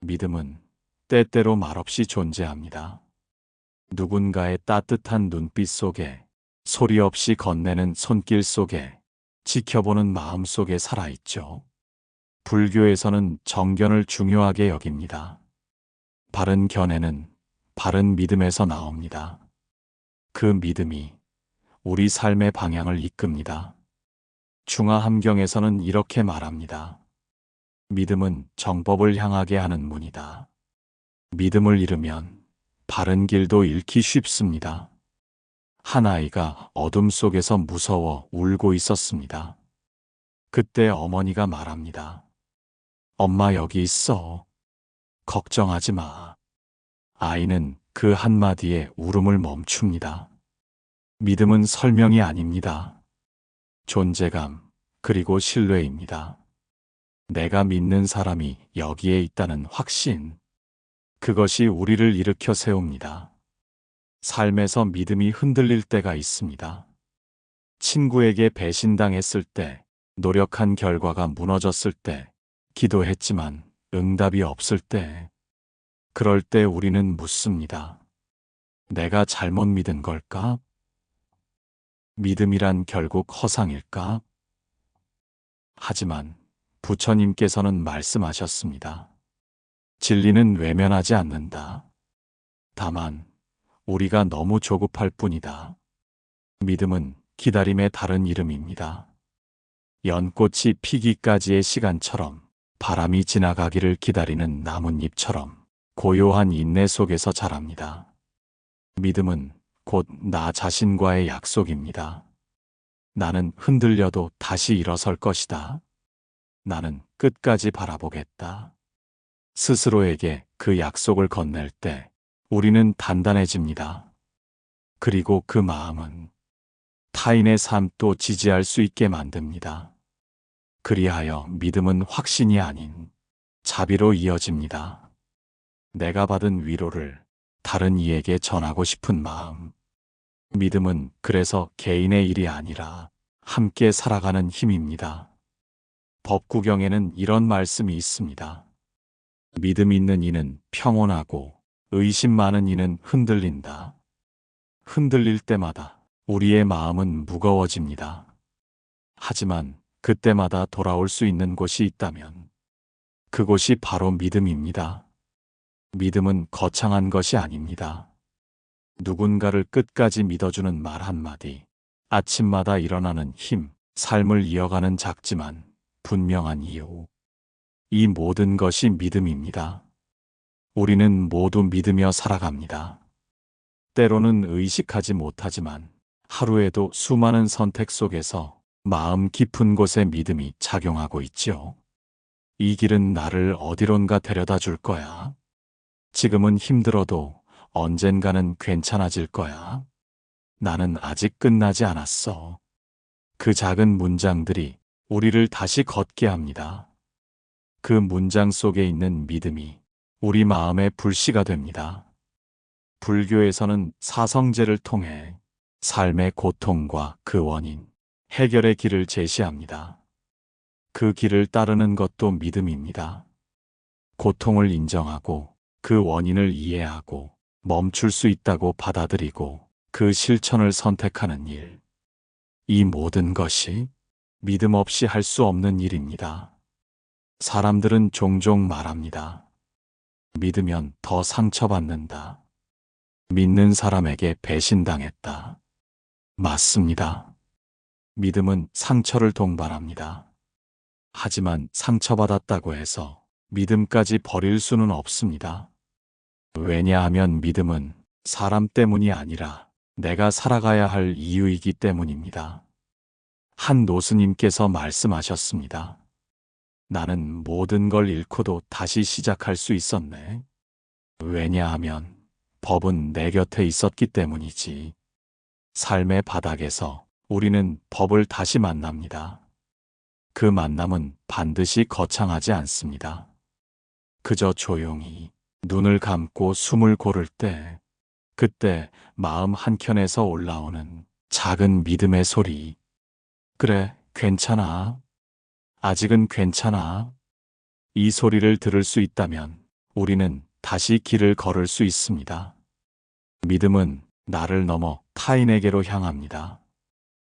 믿음은 때때로 말없이 존재합니다. 누군가의 따뜻한 눈빛 속에, 소리 없이 건네는 손길 속에, 지켜보는 마음 속에 살아있죠. 불교에서는 정견을 중요하게 여깁니다. 바른 견해는 바른 믿음에서 나옵니다. 그 믿음이 우리 삶의 방향을 이끕니다. 중화함경에서는 이렇게 말합니다. 믿음은 정법을 향하게 하는 문이다. 믿음을 잃으면 바른 길도 잃기 쉽습니다. 한 아이가 어둠 속에서 무서워 울고 있었습니다. 그때 어머니가 말합니다. 엄마 여기 있어. 걱정하지 마. 아이는 그 한마디에 울음을 멈춥니다. 믿음은 설명이 아닙니다. 존재감, 그리고 신뢰입니다. 내가 믿는 사람이 여기에 있다는 확신. 그것이 우리를 일으켜 세웁니다. 삶에서 믿음이 흔들릴 때가 있습니다. 친구에게 배신당했을 때, 노력한 결과가 무너졌을 때, 기도했지만 응답이 없을 때, 그럴 때 우리는 묻습니다. 내가 잘못 믿은 걸까? 믿음이란 결국 허상일까? 하지만 부처님께서는 말씀하셨습니다. 진리는 외면하지 않는다. 다만 우리가 너무 조급할 뿐이다. 믿음은 기다림의 다른 이름입니다. 연꽃이 피기까지의 시간처럼, 바람이 지나가기를 기다리는 나뭇잎처럼 고요한 인내 속에서 자랍니다. 믿음은 곧 나 자신과의 약속입니다. 나는 흔들려도 다시 일어설 것이다. 나는 끝까지 바라보겠다. 스스로에게 그 약속을 건넬 때 우리는 단단해집니다. 그리고 그 마음은 타인의 삶도 지지할 수 있게 만듭니다. 그리하여 믿음은 확신이 아닌 자비로 이어집니다. 내가 받은 위로를 다른 이에게 전하고 싶은 마음. 믿음은 그래서 개인의 일이 아니라 함께 살아가는 힘입니다. 법구경에는 이런 말씀이 있습니다. 믿음 있는 이는 평온하고 의심 많은 이는 흔들린다. 흔들릴 때마다 우리의 마음은 무거워집니다. 하지만 그때마다 돌아올 수 있는 곳이 있다면 그곳이 바로 믿음입니다. 믿음은 거창한 것이 아닙니다. 누군가를 끝까지 믿어주는 말 한마디, 아침마다 일어나는 힘, 삶을 이어가는 작지만 분명한 이유. 이 모든 것이 믿음입니다. 우리는 모두 믿으며 살아갑니다. 때로는 의식하지 못하지만 하루에도 수많은 선택 속에서 마음 깊은 곳에 믿음이 작용하고 있지요. 이 길은 나를 어디론가 데려다 줄 거야. 지금은 힘들어도 언젠가는 괜찮아질 거야. 나는 아직 끝나지 않았어. 그 작은 문장들이 우리를 다시 걷게 합니다. 그 문장 속에 있는 믿음이 우리 마음의 불씨가 됩니다. 불교에서는 사성제를 통해 삶의 고통과 그 원인, 해결의 길을 제시합니다. 그 길을 따르는 것도 믿음입니다. 고통을 인정하고 그 원인을 이해하고 멈출 수 있다고 받아들이고 그 실천을 선택하는 일. 이 모든 것이 믿음 없이 할 수 없는 일입니다. 사람들은 종종 말합니다. 믿으면 더 상처받는다. 믿는 사람에게 배신당했다. 맞습니다. 믿음은 상처를 동반합니다. 하지만 상처받았다고 해서 믿음까지 버릴 수는 없습니다. 왜냐하면 믿음은 사람 때문이 아니라 내가 살아가야 할 이유이기 때문입니다. 한 노스님께서 말씀하셨습니다. 나는 모든 걸 잃고도 다시 시작할 수 있었네. 왜냐하면 법은 내 곁에 있었기 때문이지. 삶의 바닥에서 우리는 법을 다시 만납니다. 그 만남은 반드시 거창하지 않습니다. 그저 조용히 눈을 감고 숨을 고를 때, 그때 마음 한켠에서 올라오는 작은 믿음의 소리. 그래, 괜찮아. 아직은 괜찮아. 이 소리를 들을 수 있다면 우리는 다시 길을 걸을 수 있습니다. 믿음은 나를 넘어 타인에게로 향합니다.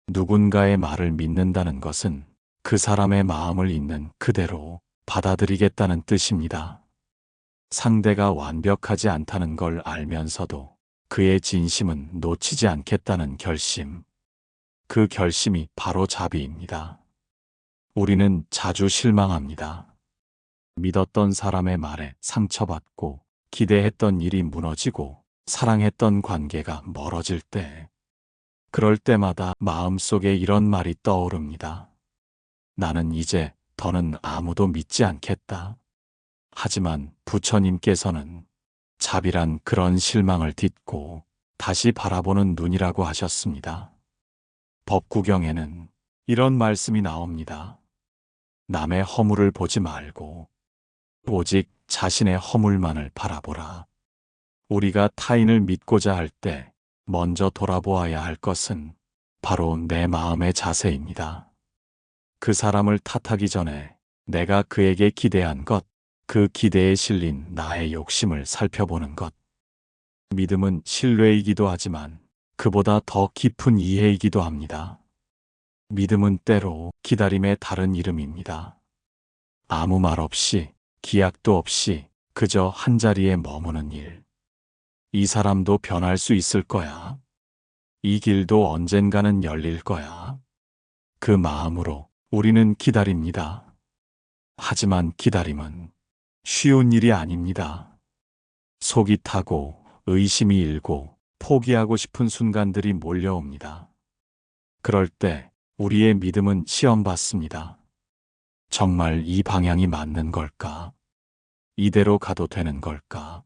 누군가의 말을 믿는다는 것은 그 사람의 마음을 있는 그대로 받아들이겠다는 뜻입니다. 상대가 완벽하지 않다는 걸 알면서도 그의 진심은 놓치지 않겠다는 결심. 그 결심이 바로 자비입니다. 우리는 자주 실망합니다. 믿었던 사람의 말에 상처받고 기대했던 일이 무너지고 사랑했던 관계가 멀어질 때, 그럴 때마다 마음속에 이런 말이 떠오릅니다. 나는 이제 더는 아무도 믿지 않겠다. 하지만 부처님께서는 자비란 그런 실망을 딛고 다시 바라보는 눈이라고 하셨습니다. 법구경에는 이런 말씀이 나옵니다. 남의 허물을 보지 말고 오직 자신의 허물만을 바라보라. 우리가 타인을 믿고자 할 때 먼저 돌아보아야 할 것은 바로 내 마음의 자세입니다. 그 사람을 탓하기 전에 내가 그에게 기대한 것, 그 기대에 실린 나의 욕심을 살펴보는 것. 믿음은 신뢰이기도 하지만 그보다 더 깊은 이해이기도 합니다. 믿음은 때로 기다림의 다른 이름입니다. 아무 말 없이, 기약도 없이 그저 한자리에 머무는 일. 이 사람도 변할 수 있을 거야. 이 길도 언젠가는 열릴 거야. 그 마음으로 우리는 기다립니다. 하지만 기다림은 쉬운 일이 아닙니다. 속이 타고 의심이 일고 포기하고 싶은 순간들이 몰려옵니다. 그럴 때 우리의 믿음은 시험받습니다. 정말 이 방향이 맞는 걸까? 이대로 가도 되는 걸까?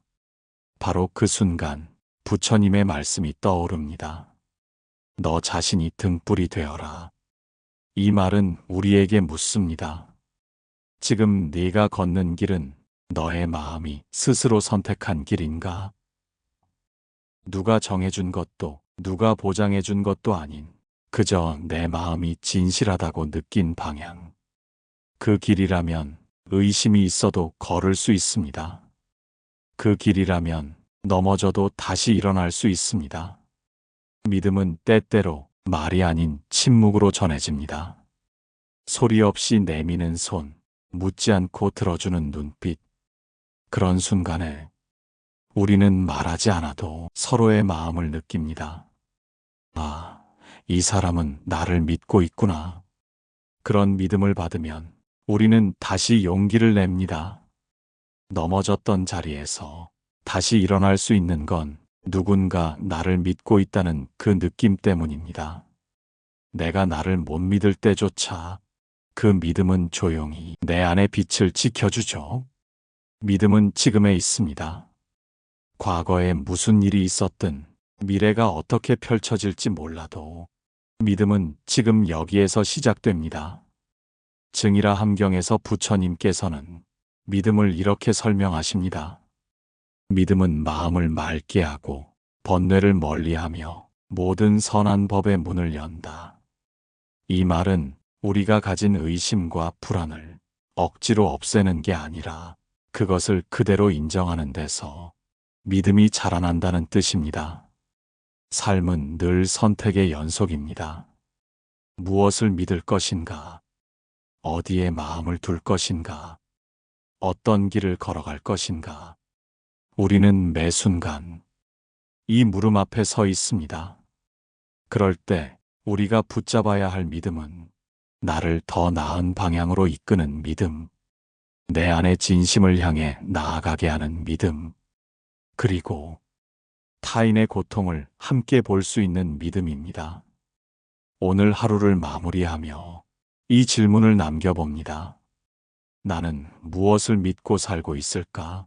바로 그 순간 부처님의 말씀이 떠오릅니다. 너 자신이 등불이 되어라. 이 말은 우리에게 묻습니다. 지금 네가 걷는 길은 너의 마음이 스스로 선택한 길인가? 누가 정해준 것도 누가 보장해준 것도 아닌 그저 내 마음이 진실하다고 느낀 방향. 그 길이라면 의심이 있어도 걸을 수 있습니다. 그 길이라면 넘어져도 다시 일어날 수 있습니다. 믿음은 때때로 말이 아닌 침묵으로 전해집니다. 소리 없이 내미는 손, 묻지 않고 들어주는 눈빛. 그런 순간에 우리는 말하지 않아도 서로의 마음을 느낍니다. 아, 이 사람은 나를 믿고 있구나. 그런 믿음을 받으면 우리는 다시 용기를 냅니다. 넘어졌던 자리에서 다시 일어날 수 있는 건 누군가 나를 믿고 있다는 그 느낌 때문입니다. 내가 나를 못 믿을 때조차 그 믿음은 조용히 내 안의 빛을 지켜주죠. 믿음은 지금에 있습니다. 과거에 무슨 일이 있었든 미래가 어떻게 펼쳐질지 몰라도 믿음은 지금 여기에서 시작됩니다. 증이라 함경에서 부처님께서는 믿음을 이렇게 설명하십니다. 믿음은 마음을 맑게 하고 번뇌를 멀리하며 모든 선한 법의 문을 연다. 이 말은 우리가 가진 의심과 불안을 억지로 없애는 게 아니라 그것을 그대로 인정하는 데서 믿음이 자라난다는 뜻입니다. 삶은 늘 선택의 연속입니다. 무엇을 믿을 것인가? 어디에 마음을 둘 것인가? 어떤 길을 걸어갈 것인가? 우리는 매 순간 이 물음 앞에 서 있습니다. 그럴 때 우리가 붙잡아야 할 믿음은 나를 더 나은 방향으로 이끄는 믿음, 내 안의 진심을 향해 나아가게 하는 믿음, 그리고 타인의 고통을 함께 볼 수 있는 믿음입니다. 오늘 하루를 마무리하며 이 질문을 남겨봅니다. 나는 무엇을 믿고 살고 있을까?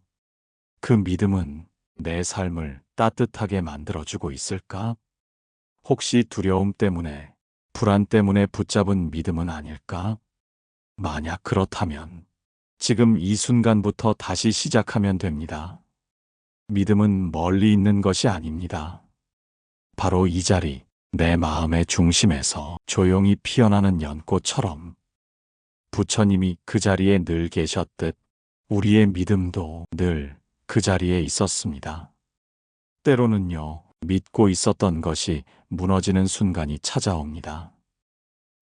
그 믿음은 내 삶을 따뜻하게 만들어주고 있을까? 혹시 두려움 때문에, 불안 때문에 붙잡은 믿음은 아닐까? 만약 그렇다면 지금 이 순간부터 다시 시작하면 됩니다. 믿음은 멀리 있는 것이 아닙니다. 바로 이 자리, 내 마음의 중심에서 조용히 피어나는 연꽃처럼 부처님이 그 자리에 늘 계셨듯 우리의 믿음도 늘 그 자리에 있었습니다. 때로는요, 믿고 있었던 것이 무너지는 순간이 찾아옵니다.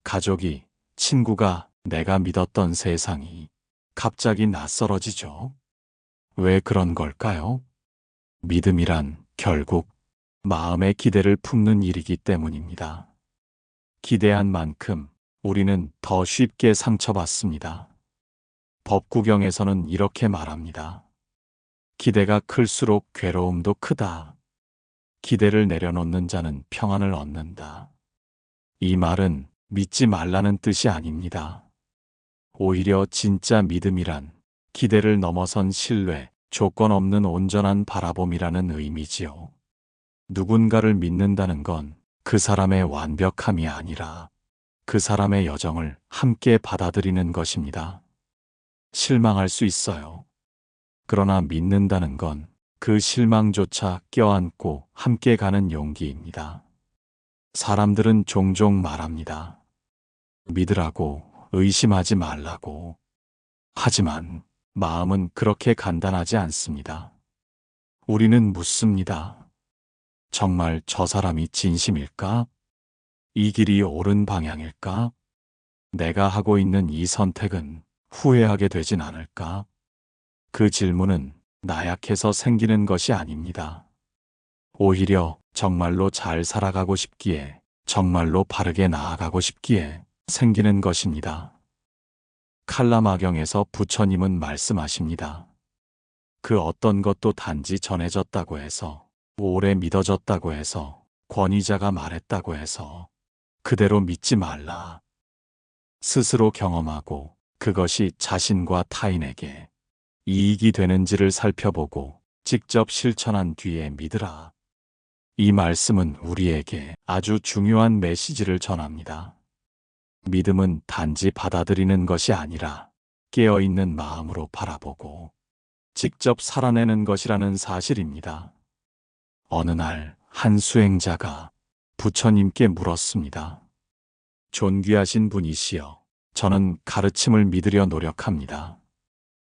가족이, 친구가, 내가 믿었던 세상이 갑자기 낯설어지죠. 왜 그런 걸까요? 믿음이란 결국 마음의 기대를 품는 일이기 때문입니다. 기대한 만큼 우리는 더 쉽게 상처받습니다. 법구경에서는 이렇게 말합니다. 기대가 클수록 괴로움도 크다. 기대를 내려놓는 자는 평안을 얻는다. 이 말은 믿지 말라는 뜻이 아닙니다. 오히려 진짜 믿음이란 기대를 넘어선 신뢰, 조건 없는 온전한 바라봄이라는 의미지요. 누군가를 믿는다는 건 그 사람의 완벽함이 아니라 그 사람의 여정을 함께 받아들이는 것입니다. 실망할 수 있어요. 그러나 믿는다는 건 그 실망조차 껴안고 함께 가는 용기입니다. 사람들은 종종 말합니다. 믿으라고, 의심하지 말라고. 하지만 마음은 그렇게 간단하지 않습니다. 우리는 묻습니다. 정말 저 사람이 진심일까? 이 길이 옳은 방향일까? 내가 하고 있는 이 선택은 후회하게 되진 않을까? 그 질문은 나약해서 생기는 것이 아닙니다. 오히려 정말로 잘 살아가고 싶기에, 정말로 바르게 나아가고 싶기에 생기는 것입니다. 칼라마경에서 부처님은 말씀하십니다. 그 어떤 것도 단지 전해졌다고 해서, 오래 믿어졌다고 해서, 권위자가 말했다고 해서 그대로 믿지 말라. 스스로 경험하고 그것이 자신과 타인에게 이익이 되는지를 살펴보고 직접 실천한 뒤에 믿으라. 이 말씀은 우리에게 아주 중요한 메시지를 전합니다. 믿음은 단지 받아들이는 것이 아니라 깨어있는 마음으로 바라보고 직접 살아내는 것이라는 사실입니다. 어느 날 한 수행자가 부처님께 물었습니다. 존귀하신 분이시여, 저는 가르침을 믿으려 노력합니다.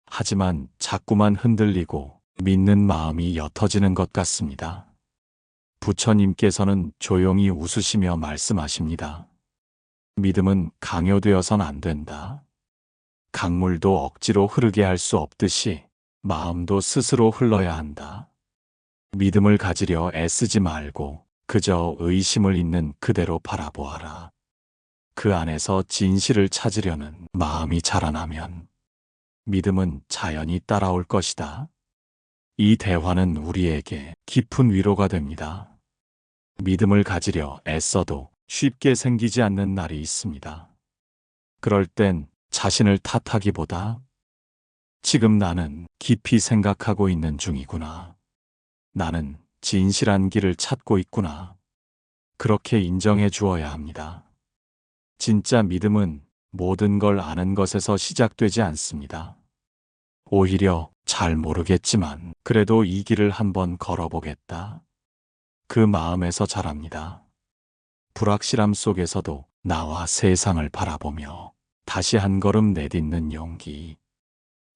하지만 자꾸만 흔들리고 믿는 마음이 옅어지는 것 같습니다. 부처님께서는 조용히 웃으시며 말씀하십니다. 믿음은 강요되어선 안 된다. 강물도 억지로 흐르게 할 수 없듯이 마음도 스스로 흘러야 한다. 믿음을 가지려 애쓰지 말고 그저 의심을 있는 그대로 바라보아라. 그 안에서 진실을 찾으려는 마음이 자라나면 믿음은 자연히 따라올 것이다. 이 대화는 우리에게 깊은 위로가 됩니다. 믿음을 가지려 애써도 쉽게 생기지 않는 날이 있습니다. 그럴 땐 자신을 탓하기보다 지금 나는 깊이 생각하고 있는 중이구나. 나는 진실한 길을 찾고 있구나. 그렇게 인정해 주어야 합니다. 진짜 믿음은 모든 걸 아는 것에서 시작되지 않습니다. 오히려 잘 모르겠지만 그래도 이 길을 한번 걸어보겠다. 그 마음에서 자랍니다. 불확실함 속에서도 나와 세상을 바라보며 다시 한 걸음 내딛는 용기.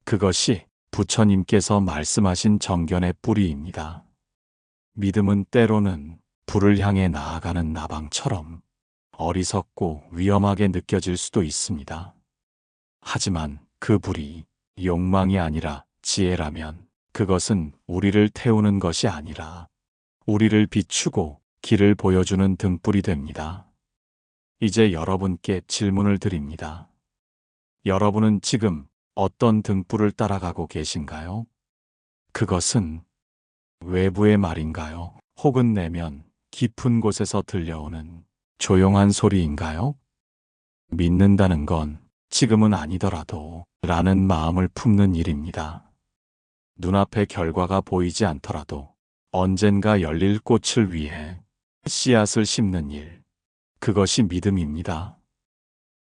그것이 부처님께서 말씀하신 정견의 뿌리입니다. 믿음은 때로는 불을 향해 나아가는 나방처럼 어리석고 위험하게 느껴질 수도 있습니다. 하지만 그 불이 욕망이 아니라 지혜라면 그것은 우리를 태우는 것이 아니라 우리를 비추고 길을 보여주는 등불이 됩니다. 이제 여러분께 질문을 드립니다. 여러분은 지금 어떤 등불을 따라가고 계신가요? 그것은 외부의 말인가요? 혹은 내면 깊은 곳에서 들려오는 조용한 소리인가요? 믿는다는 건 지금은 아니더라도 라는 마음을 품는 일입니다. 눈앞에 결과가 보이지 않더라도 언젠가 열릴 꽃을 위해 씨앗을 심는 일. 그것이 믿음입니다.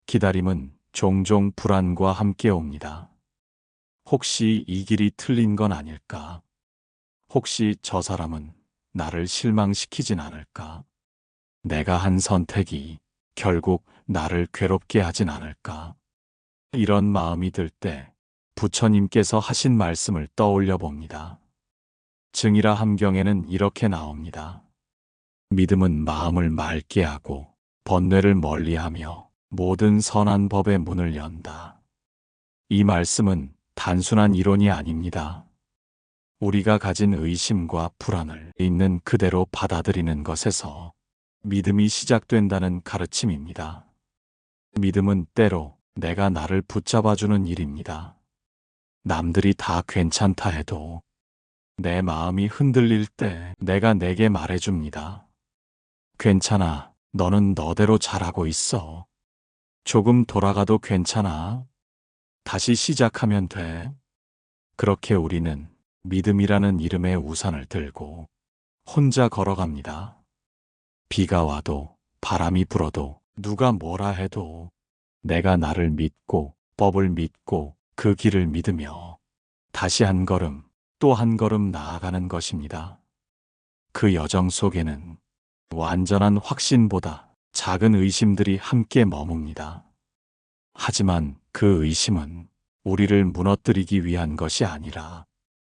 기다림은 종종 불안과 함께 옵니다. 혹시 이 길이 틀린 건 아닐까? 혹시 저 사람은 나를 실망시키진 않을까? 내가 한 선택이 결국 나를 괴롭게 하진 않을까? 이런 마음이 들 때 부처님께서 하신 말씀을 떠올려 봅니다. 증이라 함경에는 이렇게 나옵니다. 믿음은 마음을 맑게 하고 번뇌를 멀리하며 모든 선한 법의 문을 연다. 이 말씀은 단순한 이론이 아닙니다. 우리가 가진 의심과 불안을 있는 그대로 받아들이는 것에서 믿음이 시작된다는 가르침입니다. 믿음은 때로 내가 나를 붙잡아주는 일입니다. 남들이 다 괜찮다 해도 내 마음이 흔들릴 때 내가 내게 말해줍니다. 괜찮아. 너는 너대로 잘하고 있어. 조금 돌아가도 괜찮아. 다시 시작하면 돼. 그렇게 우리는 믿음이라는 이름의 우산을 들고 혼자 걸어갑니다. 비가 와도 바람이 불어도 누가 뭐라 해도 내가 나를 믿고 법을 믿고 그 길을 믿으며 다시 한 걸음 또 한 걸음 나아가는 것입니다. 그 여정 속에는 완전한 확신보다 작은 의심들이 함께 머뭅니다. 하지만 그 의심은 우리를 무너뜨리기 위한 것이 아니라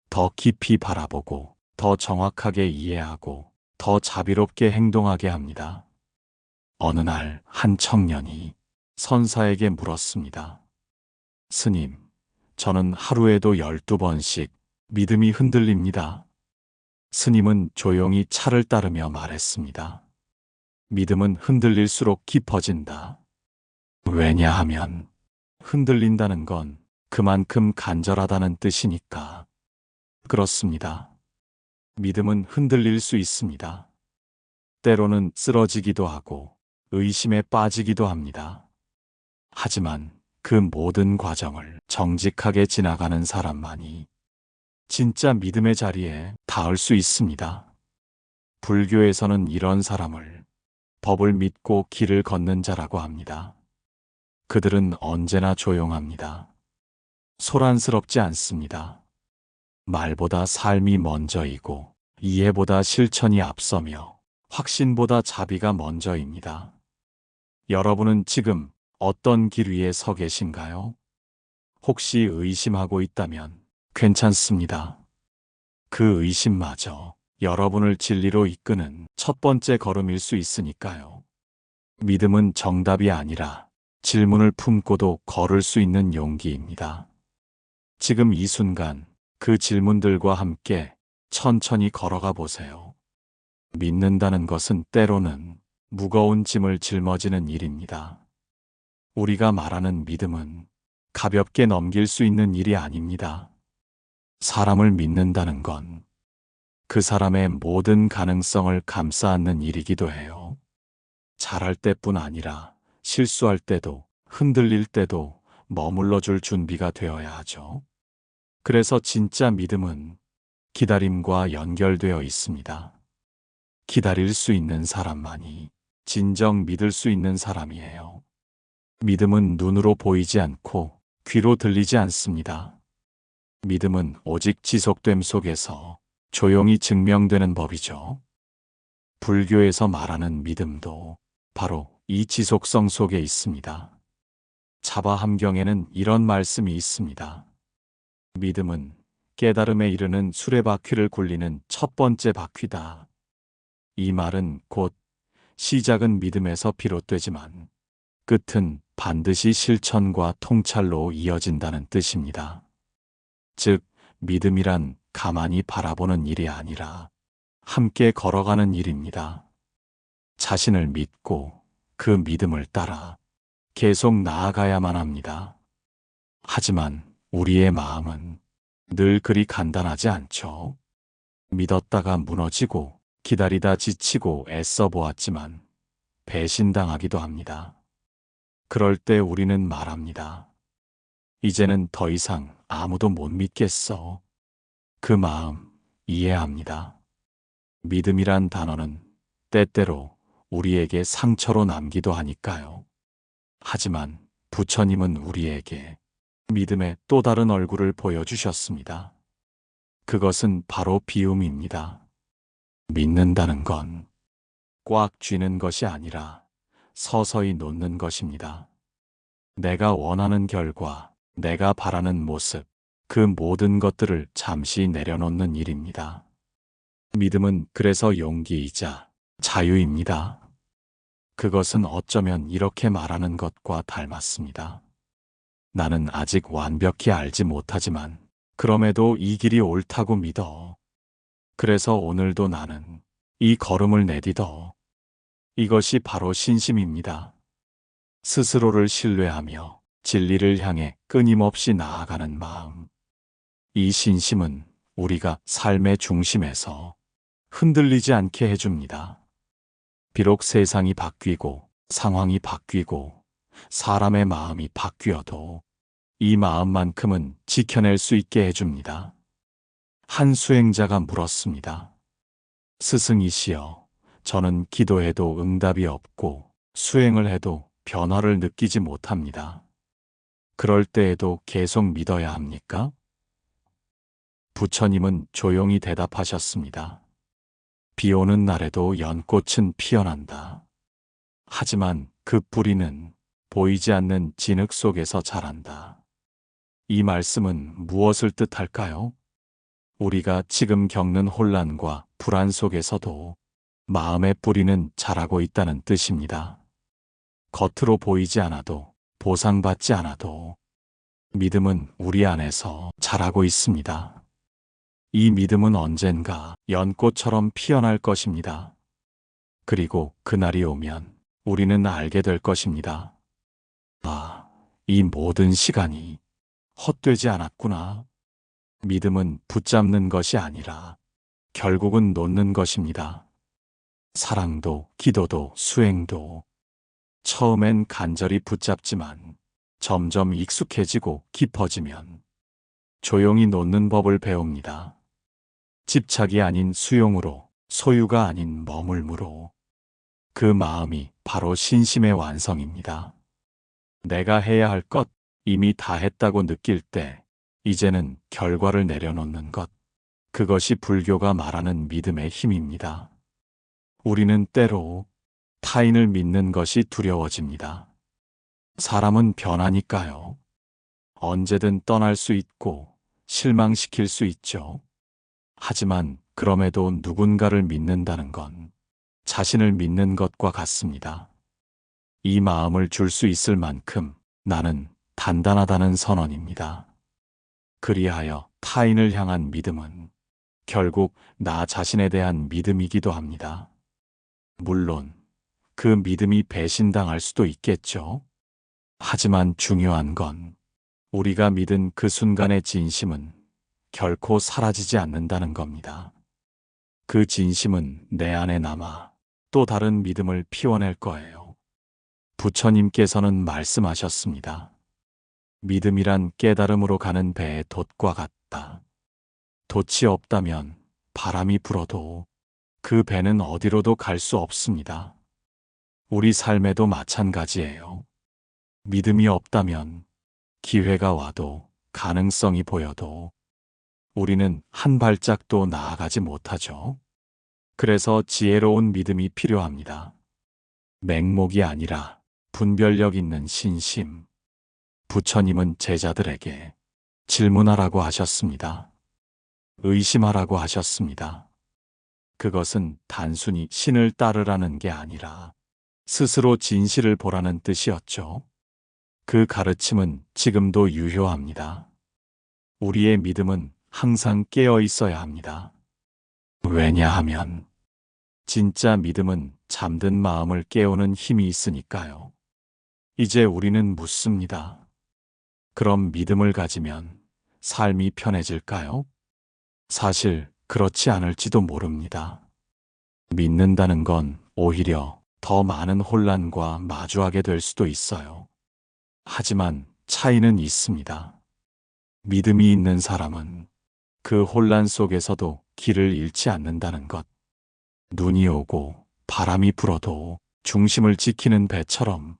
더 깊이 바라보고 더 정확하게 이해하고 더 자비롭게 행동하게 합니다. 어느 날 한 청년이 선사에게 물었습니다. 스님, 저는 하루에도 12번씩 믿음이 흔들립니다. 스님은 조용히 차를 따르며 말했습니다. 믿음은 흔들릴수록 깊어진다. 왜냐하면 흔들린다는 건 그만큼 간절하다는 뜻이니까. 그렇습니다. 믿음은 흔들릴 수 있습니다. 때로는 쓰러지기도 하고 의심에 빠지기도 합니다. 하지만 그 모든 과정을 정직하게 지나가는 사람만이 진짜 믿음의 자리에 닿을 수 있습니다. 불교에서는 이런 사람을 법을 믿고 길을 걷는 자라고 합니다. 그들은 언제나 조용합니다. 소란스럽지 않습니다. 말보다 삶이 먼저이고 이해보다 실천이 앞서며 확신보다 자비가 먼저입니다. 여러분은 지금 어떤 길 위에 서 계신가요? 혹시 의심하고 있다면 괜찮습니다. 그 의심마저 여러분을 진리로 이끄는 첫 번째 걸음일 수 있으니까요. 믿음은 정답이 아니라 질문을 품고도 걸을 수 있는 용기입니다. 지금 이 순간 그 질문들과 함께 천천히 걸어가 보세요. 믿는다는 것은 때로는 무거운 짐을 짊어지는 일입니다. 우리가 말하는 믿음은 가볍게 넘길 수 있는 일이 아닙니다. 사람을 믿는다는 건 그 사람의 모든 가능성을 감싸 안는 일이기도 해요. 잘할 때뿐 아니라 실수할 때도 흔들릴 때도 머물러 줄 준비가 되어야 하죠. 그래서 진짜 믿음은 기다림과 연결되어 있습니다. 기다릴 수 있는 사람만이 진정 믿을 수 있는 사람이에요. 믿음은 눈으로 보이지 않고 귀로 들리지 않습니다. 믿음은 오직 지속됨 속에서 조용히 증명되는 법이죠. 불교에서 말하는 믿음도 바로 이 지속성 속에 있습니다. 자바함경에는 이런 말씀이 있습니다. 믿음은 깨달음에 이르는 수레바퀴를 굴리는 첫 번째 바퀴다. 이 말은 곧 시작은 믿음에서 비롯되지만 끝은 반드시 실천과 통찰로 이어진다는 뜻입니다. 즉, 믿음이란 가만히 바라보는 일이 아니라 함께 걸어가는 일입니다. 자신을 믿고 그 믿음을 따라 계속 나아가야만 합니다. 하지만 우리의 마음은 늘 그리 간단하지 않죠. 믿었다가 무너지고 기다리다 지치고 애써 보았지만 배신당하기도 합니다. 그럴 때 우리는 말합니다. 이제는 더 이상 아무도 못 믿겠어. 그 마음 이해합니다. 믿음이란 단어는 때때로 우리에게 상처로 남기도 하니까요. 하지만 부처님은 우리에게 믿음의 또 다른 얼굴을 보여주셨습니다. 그것은 바로 비움입니다. 믿는다는 건 꽉 쥐는 것이 아니라 서서히 놓는 것입니다. 내가 원하는 결과, 내가 바라는 모습, 그 모든 것들을 잠시 내려놓는 일입니다. 믿음은 그래서 용기이자 자유입니다. 그것은 어쩌면 이렇게 말하는 것과 닮았습니다. 나는 아직 완벽히 알지 못하지만 그럼에도 이 길이 옳다고 믿어. 그래서 오늘도 나는 이 걸음을 내딛어. 이것이 바로 신심입니다. 스스로를 신뢰하며 진리를 향해 끊임없이 나아가는 마음. 이 신심은 우리가 삶의 중심에서 흔들리지 않게 해줍니다. 비록 세상이 바뀌고 상황이 바뀌고 사람의 마음이 바뀌어도 이 마음만큼은 지켜낼 수 있게 해줍니다. 한 수행자가 물었습니다. 스승이시여, 저는 기도해도 응답이 없고 수행을 해도 변화를 느끼지 못합니다. 그럴 때에도 계속 믿어야 합니까? 부처님은 조용히 대답하셨습니다. 비 오는 날에도 연꽃은 피어난다. 하지만 그 뿌리는 보이지 않는 진흙 속에서 자란다. 이 말씀은 무엇을 뜻할까요? 우리가 지금 겪는 혼란과 불안 속에서도 마음의 뿌리는 자라고 있다는 뜻입니다. 겉으로 보이지 않아도 보상받지 않아도 믿음은 우리 안에서 자라고 있습니다. 이 믿음은 언젠가 연꽃처럼 피어날 것입니다. 그리고 그날이 오면 우리는 알게 될 것입니다. 아, 이 모든 시간이 헛되지 않았구나. 믿음은 붙잡는 것이 아니라 결국은 놓는 것입니다. 사랑도 기도도 수행도 처음엔 간절히 붙잡지만 점점 익숙해지고 깊어지면 조용히 놓는 법을 배웁니다. 집착이 아닌 수용으로, 소유가 아닌 머물므로. 그 마음이 바로 신심의 완성입니다. 내가 해야 할 것 이미 다 했다고 느낄 때 이제는 결과를 내려놓는 것. 그것이 불교가 말하는 믿음의 힘입니다. 우리는 때로 타인을 믿는 것이 두려워집니다. 사람은 변하니까요. 언제든 떠날 수 있고 실망시킬 수 있죠. 하지만 그럼에도 누군가를 믿는다는 건 자신을 믿는 것과 같습니다. 이 마음을 줄 수 있을 만큼 나는 단단하다는 선언입니다. 그리하여 타인을 향한 믿음은 결국 나 자신에 대한 믿음이기도 합니다. 물론 그 믿음이 배신당할 수도 있겠죠. 하지만 중요한 건 우리가 믿은 그 순간의 진심은 결코 사라지지 않는다는 겁니다. 그 진심은 내 안에 남아 또 다른 믿음을 피워낼 거예요. 부처님께서는 말씀하셨습니다. 믿음이란 깨달음으로 가는 배의 돛과 같다. 돛이 없다면 바람이 불어도 그 배는 어디로도 갈 수 없습니다. 우리 삶에도 마찬가지예요. 믿음이 없다면 기회가 와도 가능성이 보여도 우리는 한 발짝도 나아가지 못하죠. 그래서 지혜로운 믿음이 필요합니다. 맹목이 아니라 분별력 있는 신심. 부처님은 제자들에게 질문하라고 하셨습니다. 의심하라고 하셨습니다. 그것은 단순히 신을 따르라는 게 아니라 스스로 진실을 보라는 뜻이었죠. 그 가르침은 지금도 유효합니다. 우리의 믿음은 항상 깨어 있어야 합니다. 왜냐하면 진짜 믿음은 잠든 마음을 깨우는 힘이 있으니까요. 이제 우리는 묻습니다. 그럼 믿음을 가지면 삶이 편해질까요? 사실 그렇지 않을지도 모릅니다. 믿는다는 건 오히려 더 많은 혼란과 마주하게 될 수도 있어요. 하지만 차이는 있습니다. 믿음이 있는 사람은 그 혼란 속에서도 길을 잃지 않는다는 것. 눈이 오고 바람이 불어도 중심을 지키는 배처럼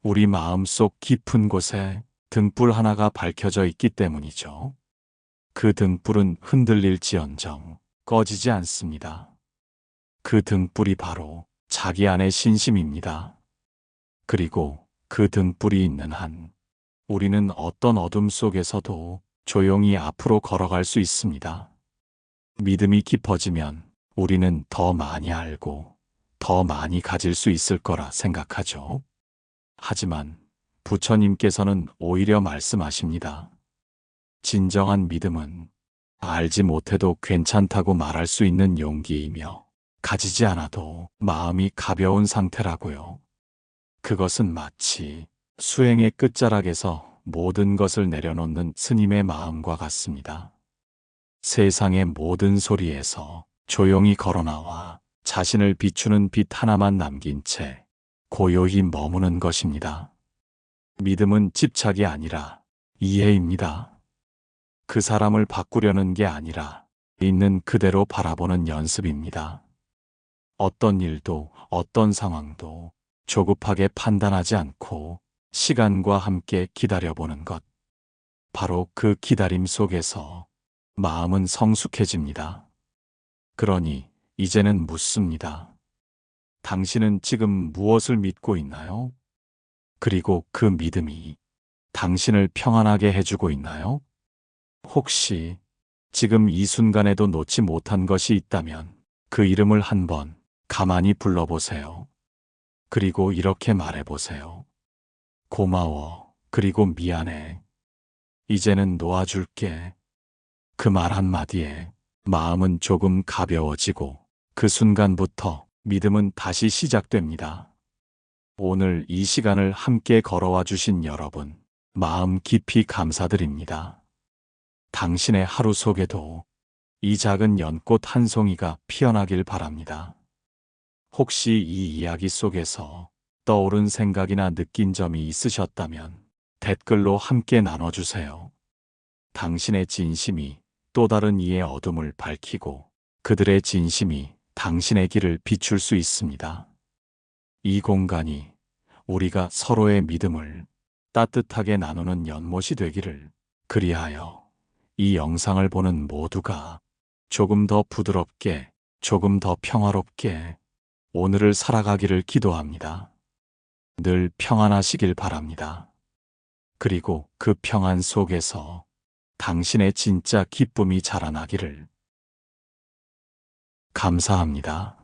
우리 마음속 깊은 곳에 등불 하나가 밝혀져 있기 때문이죠. 그 등불은 흔들릴지언정 꺼지지 않습니다. 그 등불이 바로 자기 안의 신심입니다. 그리고 그 등불이 있는 한 우리는 어떤 어둠 속에서도 조용히 앞으로 걸어갈 수 있습니다. 믿음이 깊어지면 우리는 더 많이 알고 더 많이 가질 수 있을 거라 생각하죠. 하지만 부처님께서는 오히려 말씀하십니다. 진정한 믿음은 알지 못해도 괜찮다고 말할 수 있는 용기이며 가지지 않아도 마음이 가벼운 상태라고요. 그것은 마치 수행의 끝자락에서 모든 것을 내려놓는 스님의 마음과 같습니다. 세상의 모든 소리에서 조용히 걸어나와 자신을 비추는 빛 하나만 남긴 채 고요히 머무는 것입니다. 믿음은 집착이 아니라 이해입니다. 그 사람을 바꾸려는 게 아니라 있는 그대로 바라보는 연습입니다. 어떤 일도 어떤 상황도 조급하게 판단하지 않고 시간과 함께 기다려보는 것. 바로 그 기다림 속에서 마음은 성숙해집니다. 그러니 이제는 묻습니다. 당신은 지금 무엇을 믿고 있나요? 그리고 그 믿음이 당신을 평안하게 해주고 있나요? 혹시 지금 이 순간에도 놓지 못한 것이 있다면 그 이름을 한번 가만히 불러보세요. 그리고 이렇게 말해보세요. 고마워. 그리고 미안해. 이제는 놓아줄게. 그 말 한마디에 마음은 조금 가벼워지고 그 순간부터 믿음은 다시 시작됩니다. 오늘 이 시간을 함께 걸어와 주신 여러분, 마음 깊이 감사드립니다. 당신의 하루 속에도 이 작은 연꽃 한 송이가 피어나길 바랍니다. 혹시 이 이야기 속에서 떠오른 생각이나 느낀 점이 있으셨다면 댓글로 함께 나눠주세요. 당신의 진심이 또 다른 이의 어둠을 밝히고 그들의 진심이 당신의 길을 비출 수 있습니다. 이 공간이 우리가 서로의 믿음을 따뜻하게 나누는 연못이 되기를, 그리하여 이 영상을 보는 모두가 조금 더 부드럽게, 조금 더 평화롭게 오늘을 살아가기를 기도합니다. 늘 평안하시길 바랍니다. 그리고 그 평안 속에서 당신의 진짜 기쁨이 자라나기를. 감사합니다.